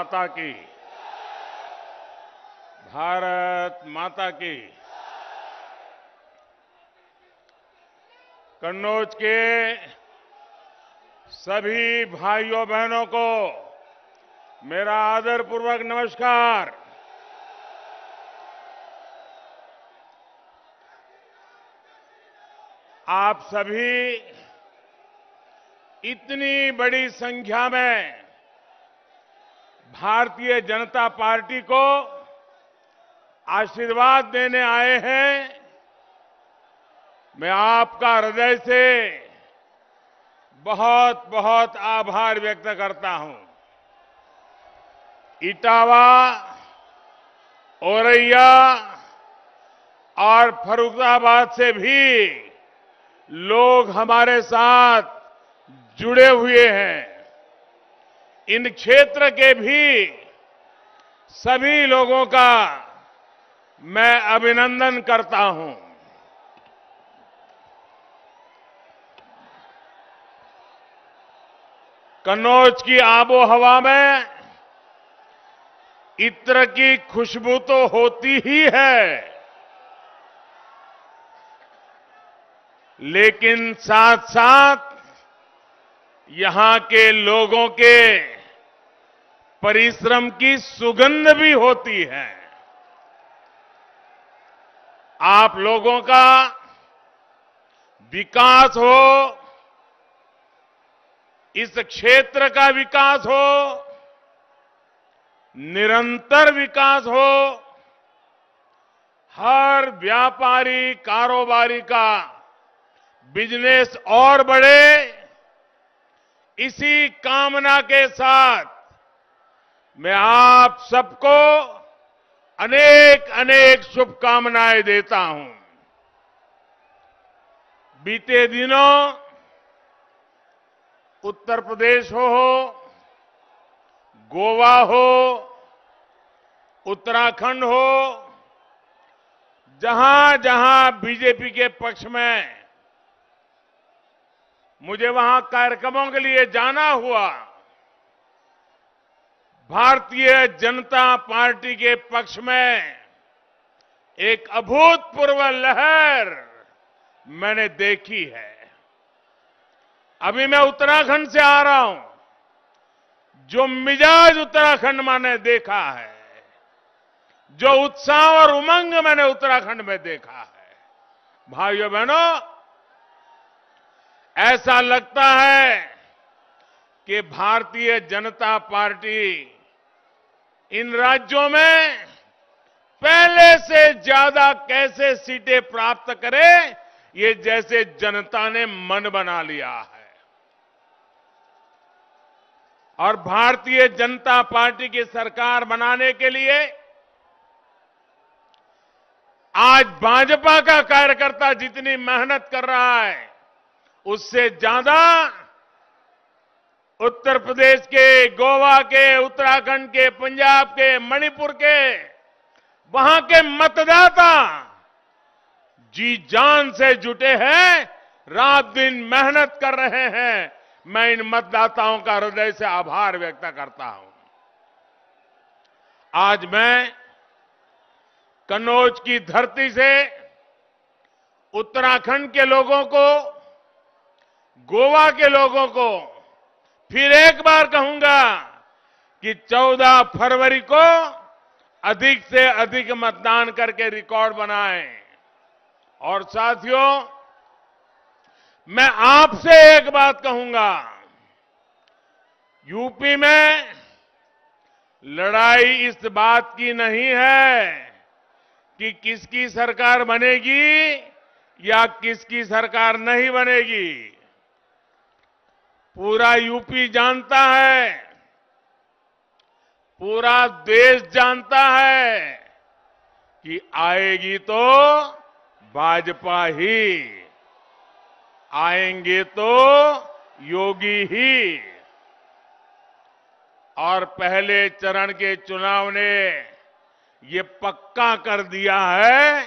माता की, भारत माता की। कन्नौज के सभी भाइयों बहनों को मेरा आदरपूर्वक नमस्कार। आप सभी इतनी बड़ी संख्या में भारतीय जनता पार्टी को आशीर्वाद देने आए हैं। मैं आपका हृदय से बहुत बहुत आभार व्यक्त करता हूं। इटावा, औरैया और फर्रुखाबाद से भी लोग हमारे साथ जुड़े हुए हैं। इन क्षेत्र के भी सभी लोगों का मैं अभिनंदन करता हूं। कन्नौज की आबोहवा में इत्र की खुशबू तो होती ही है, लेकिन साथ साथ यहां के लोगों के परिश्रम की सुगंध भी होती है। आप लोगों का विकास हो, इस क्षेत्र का विकास हो, निरंतर विकास हो, हर व्यापारी कारोबारी का बिजनेस और बढ़े, इसी कामना के साथ मैं आप सबको अनेक अनेक शुभकामनाएं देता हूं। बीते दिनों उत्तर प्रदेश हो, गोवा हो, उत्तराखंड हो, जहां जहां बीजेपी के पक्ष में मुझे वहां कार्यक्रमों के लिए जाना हुआ, भारतीय जनता पार्टी के पक्ष में एक अभूतपूर्व लहर मैंने देखी है। अभी मैं उत्तराखंड से आ रहा हूं। जो मिजाज उत्तराखंड मैंने देखा है, जो उत्साह और उमंग मैंने उत्तराखंड में देखा है, भाइयों बहनों, ऐसा लगता है कि भारतीय जनता पार्टी इन राज्यों में पहले से ज्यादा कैसे सीटें प्राप्त करे, ये जैसे जनता ने मन बना लिया है। और भारतीय जनता पार्टी की सरकार बनाने के लिए आज भाजपा का कार्यकर्ता जितनी मेहनत कर रहा है, उससे ज्यादा उत्तर प्रदेश के, गोवा के, उत्तराखंड के, पंजाब के, मणिपुर के, वहां के मतदाता जी जान से जुटे हैं, रात दिन मेहनत कर रहे हैं। मैं इन मतदाताओं का हृदय से आभार व्यक्त करता हूं। आज मैं कन्नौज की धरती से उत्तराखंड के लोगों को, गोवा के लोगों को फिर एक बार कहूंगा कि 14 फरवरी को अधिक से अधिक मतदान करके रिकॉर्ड बनाएं। और साथियों, मैं आपसे एक बात कहूंगा, यूपी में लड़ाई इस बात की नहीं है कि किसकी सरकार बनेगी या किसकी सरकार नहीं बनेगी। पूरा यूपी जानता है, पूरा देश जानता है कि आएगी तो भाजपा ही, आएंगे तो योगी ही। और पहले चरण के चुनाव ने ये पक्का कर दिया है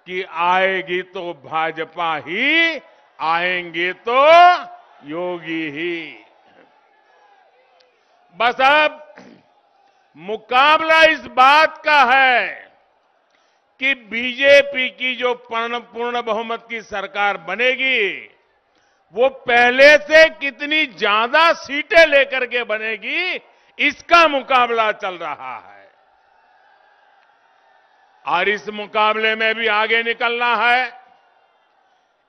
कि आएगी तो भाजपा ही, आएंगे तो योगी ही। बस अब मुकाबला इस बात का है कि बीजेपी की जो पूर्ण बहुमत की सरकार बनेगी वो पहले से कितनी ज्यादा सीटें लेकर के बनेगी, इसका मुकाबला चल रहा है। और इस मुकाबले में भी आगे निकलना है।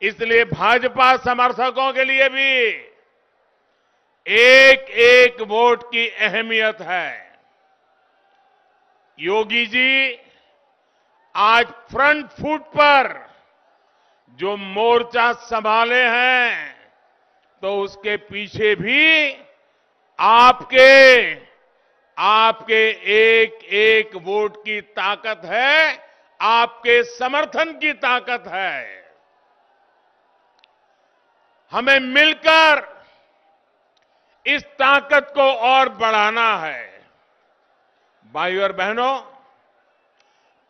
इसलिए भाजपा समर्थकों के लिए भी एक एक वोट की अहमियत है। योगी जी आज फ्रंट फुट पर जो मोर्चा संभाले हैं, तो उसके पीछे भी आपके एक एक वोट की ताकत है, आपके समर्थन की ताकत है। हमें मिलकर इस ताकत को और बढ़ाना है। भाइयों और बहनों,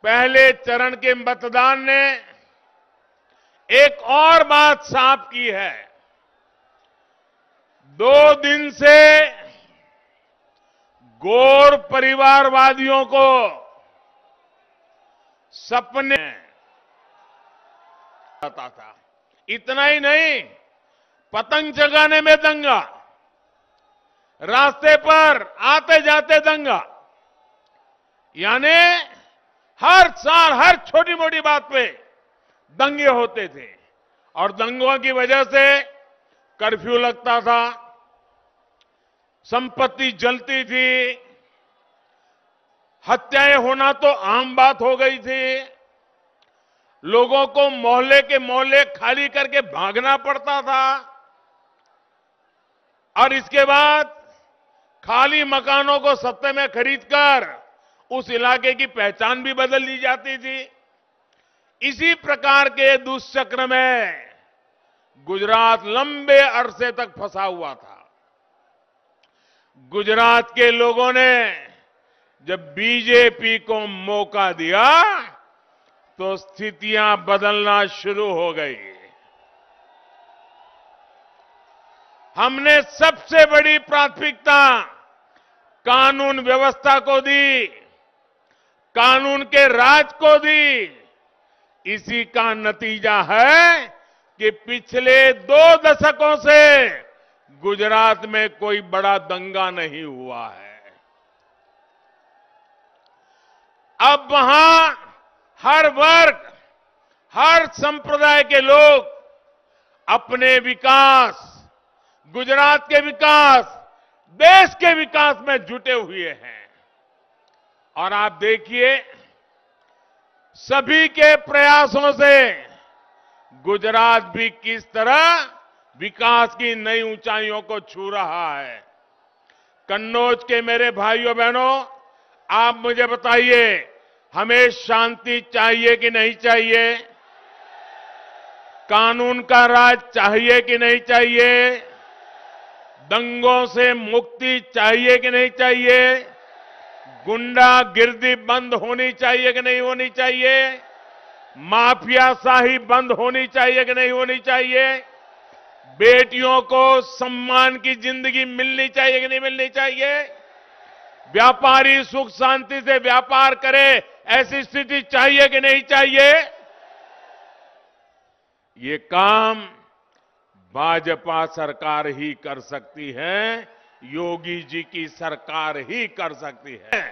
पहले चरण के मतदान ने एक और बात साफ की है। 2 दिन से गौर परिवारवादियों को सपने आता था। इतना ही नहीं, पतंग जगाने में दंगा, रास्ते पर आते जाते दंगा, यानी हर साल हर छोटी मोटी बात पे दंगे होते थे और दंगों की वजह से कर्फ्यू लगता था, संपत्ति जलती थी, हत्याएं होना तो आम बात हो गई थी, लोगों को मोहल्ले के मोहल्ले खाली करके भागना पड़ता था और इसके बाद खाली मकानों को सस्ते में खरीदकर उस इलाके की पहचान भी बदल ली जाती थी। इसी प्रकार के दुष्चक्र में गुजरात लंबे अरसे तक फंसा हुआ था। गुजरात के लोगों ने जब बीजेपी को मौका दिया तो स्थितियां बदलना शुरू हो गई। हमने सबसे बड़ी प्राथमिकता कानून व्यवस्था को दी, कानून के राज को दी। इसी का नतीजा है कि पिछले 2 दशकों से गुजरात में कोई बड़ा दंगा नहीं हुआ है। अब वहां हर वर्ग, हर संप्रदाय के लोग अपने विकास, गुजरात के विकास, देश के विकास में जुटे हुए हैं। और आप देखिए, सभी के प्रयासों से गुजरात भी किस तरह विकास की नई ऊंचाइयों को छू रहा है। कन्नौज के मेरे भाइयों बहनों, आप मुझे बताइए, हमें शांति चाहिए कि नहीं चाहिए? कानून का राज चाहिए कि नहीं चाहिए? दंगों से मुक्ति चाहिए कि नहीं चाहिए? गुंडागिर्दी बंद होनी चाहिए कि नहीं होनी चाहिए? माफियाशाही बंद होनी चाहिए कि नहीं होनी चाहिए? बेटियों को सम्मान की जिंदगी मिलनी चाहिए कि नहीं मिलनी चाहिए? व्यापारी सुख शांति से व्यापार करे, ऐसी स्थिति चाहिए कि नहीं चाहिए? ये काम भाजपा सरकार ही कर सकती है, योगी जी की सरकार ही कर सकती है,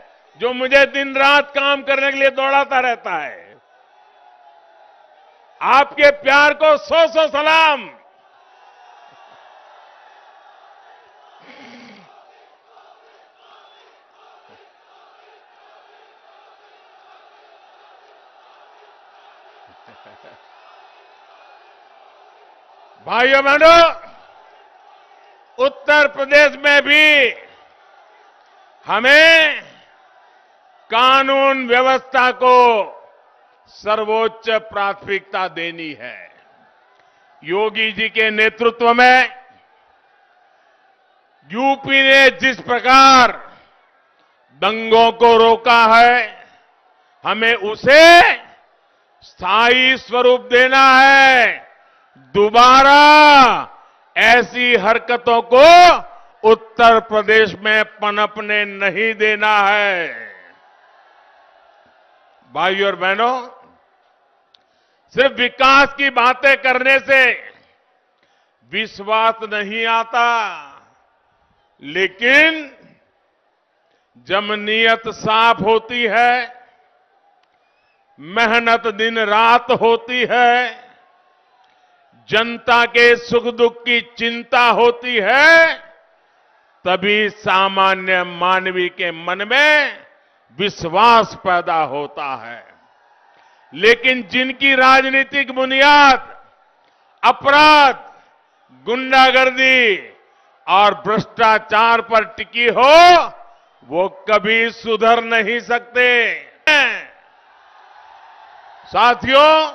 जो मुझे दिन रात काम करने के लिए दौड़ाता रहता है। आपके प्यार को 100 सलाम। भाइयों बहनों, उत्तर प्रदेश में भी हमें कानून व्यवस्था को सर्वोच्च प्राथमिकता देनी है। योगी जी के नेतृत्व में यूपी ने जिस प्रकार दंगों को रोका है, हमें उसे स्थायी स्वरूप देना है। दोबारा ऐसी हरकतों को उत्तर प्रदेश में पनपने नहीं देना है। भाइयों और बहनों, सिर्फ विकास की बातें करने से विश्वास नहीं आता, लेकिन जब नीयत साफ होती है, मेहनत दिन रात होती है, जनता के सुख दुख की चिंता होती है, तभी सामान्य मानवी के मन में विश्वास पैदा होता है। लेकिन जिनकी राजनीतिक बुनियाद अपराध, गुंडागर्दी और भ्रष्टाचार पर टिकी हो, वो कभी सुधर नहीं सकते। साथियों,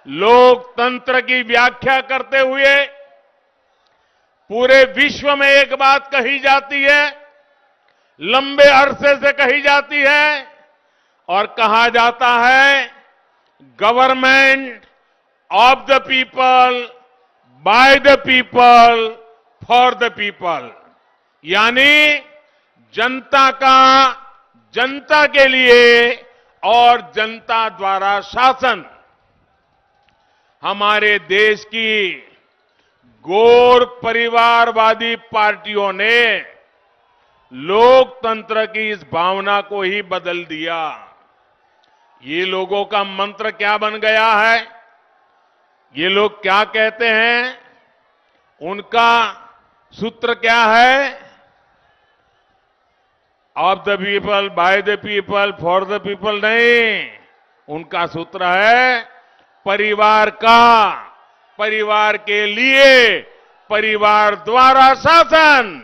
लोकतंत्र की व्याख्या करते हुए पूरे विश्व में एक बात कही जाती है, लंबे अरसे से कही जाती है और कहा जाता है, government of the people, by the people, for the people. यानी जनता का जनता के लिए और जनता द्वारा शासन। हमारे देश की गैर परिवारवादी पार्टियों ने लोकतंत्र की इस भावना को ही बदल दिया। ये लोगों का मंत्र क्या बन गया है? ये लोग क्या कहते हैं? उनका सूत्र क्या है? Of the people, by the people, for the people नहीं। उनका सूत्र है परिवार का, परिवार के लिए, परिवार द्वारा शासन।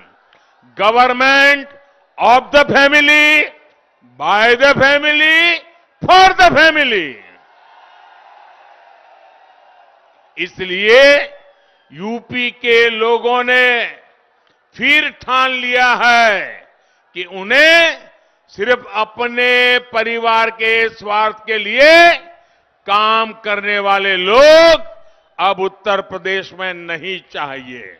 Government of the family, by the family, for the family. इसलिए यूपी के लोगों ने फिर ठान लिया है कि उन्हें सिर्फ अपने परिवार के स्वार्थ के लिए काम करने वाले लोग अब उत्तर प्रदेश में नहीं चाहिए।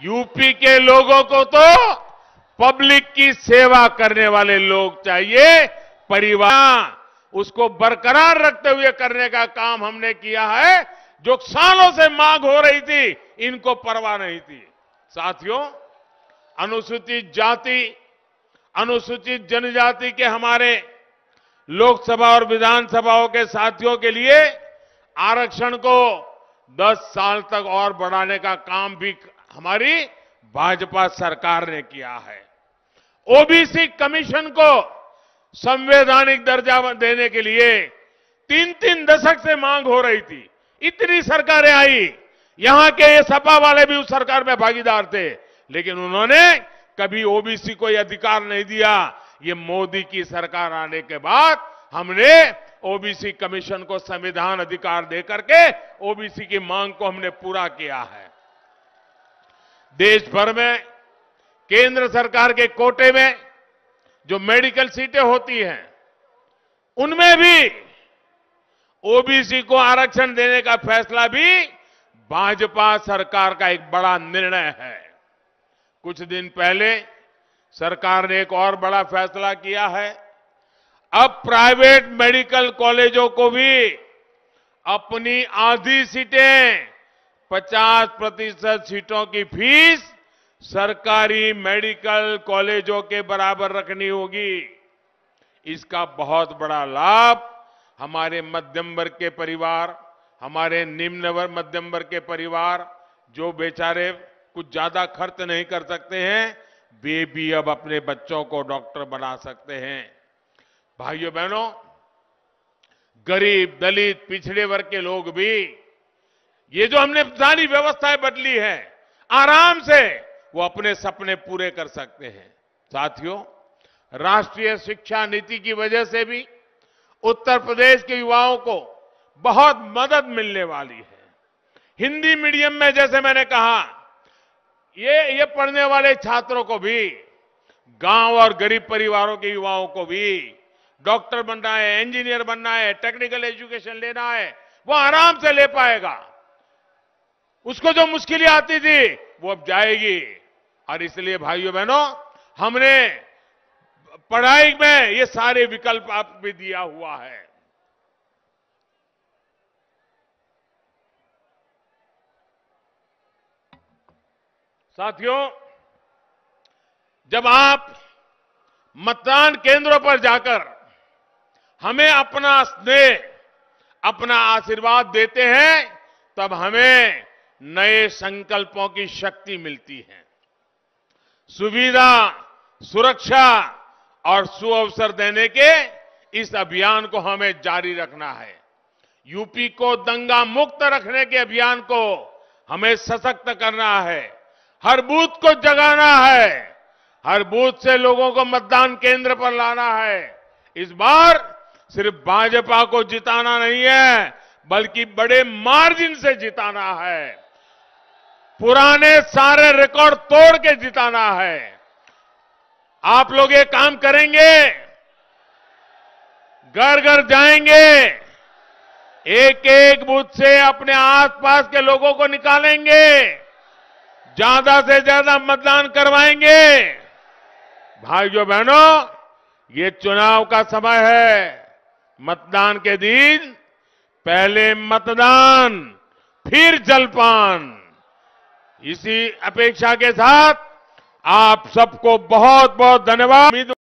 यूपी के लोगों को तो पब्लिक की सेवा करने वाले लोग चाहिए। परिवार उसको बरकरार रखते हुए करने का काम हमने किया है, जो सालों से मांग हो रही थी, इनको परवाह नहीं थी। साथियों, अनुसूचित जाति, अनुसूचित जनजाति के हमारे लोकसभा और विधानसभाओं के साथियों के लिए आरक्षण को 10 साल तक और बढ़ाने का काम भी हमारी भाजपा सरकार ने किया है। ओबीसी कमीशन को संवैधानिक दर्जा देने के लिए 3-3 दशक से मांग हो रही थी। इतनी सरकारें आई, यहां के ये सपा वाले भी उस सरकार में भागीदार थे, लेकिन उन्होंने कभी ओबीसी को यह अधिकार नहीं दिया। ये मोदी की सरकार आने के बाद हमने ओबीसी कमीशन को संविधान अधिकार देकर के ओबीसी की मांग को हमने पूरा किया है। देश भर में केंद्र सरकार के कोटे में जो मेडिकल सीटें होती हैं, उनमें भी ओबीसी को आरक्षण देने का फैसला भी भाजपा सरकार का एक बड़ा निर्णय है। कुछ दिन पहले सरकार ने एक और बड़ा फैसला किया है। अब प्राइवेट मेडिकल कॉलेजों को भी अपनी आधी सीटें, 50% सीटों की फीस सरकारी मेडिकल कॉलेजों के बराबर रखनी होगी। इसका बहुत बड़ा लाभ हमारे मध्यम वर्ग के परिवार, हमारे निम्न वर्ग मध्यम वर्ग के परिवार, जो बेचारे कुछ ज्यादा खर्च नहीं कर सकते हैं, वे भी अब अपने बच्चों को डॉक्टर बना सकते हैं। भाइयों बहनों, गरीब, दलित, पिछड़े वर्ग के लोग भी ये जो हमने सारी व्यवस्थाएं बदली है, आराम से वो अपने सपने पूरे कर सकते हैं। साथियों, राष्ट्रीय शिक्षा नीति की वजह से भी उत्तर प्रदेश के युवाओं को बहुत मदद मिलने वाली है। हिंदी मीडियम में, जैसे मैंने कहा, ये पढ़ने वाले छात्रों को भी, गांव और गरीब परिवारों के युवाओं को भी डॉक्टर बनना है, इंजीनियर बनना है, टेक्निकल एजुकेशन लेना है, वो आराम से ले पाएगा। उसको जो मुश्किलें आती थी वो अब जाएगी। और इसलिए भाइयों बहनों, हमने पढ़ाई में ये सारे विकल्प आप भी दिया हुआ है। साथियों, जब आप मतदान केंद्रों पर जाकर हमें अपना स्नेह, अपना आशीर्वाद देते हैं, तब हमें नए संकल्पों की शक्ति मिलती है। सुविधा, सुरक्षा और सुअवसर देने के इस अभियान को हमें जारी रखना है। यूपी को दंगा मुक्त रखने के अभियान को हमें सशक्त करना है। हर बूथ को जगाना है। हर बूथ से लोगों को मतदान केंद्र पर लाना है। इस बार सिर्फ भाजपा को जिताना नहीं है, बल्कि बड़े मार्जिन से जिताना है। पुराने सारे रिकॉर्ड तोड़ के जिताना है। आप लोग ये काम करेंगे, घर घर जाएंगे, एक एक बूथ से अपने आसपास के लोगों को निकालेंगे, ज्यादा से ज्यादा मतदान करवाएंगे। भाइयों बहनों, ये चुनाव का समय है। मतदान के दिन पहले मतदान, फिर जलपान। इसी अपेक्षा के साथ आप सबको बहुत बहुत धन्यवाद।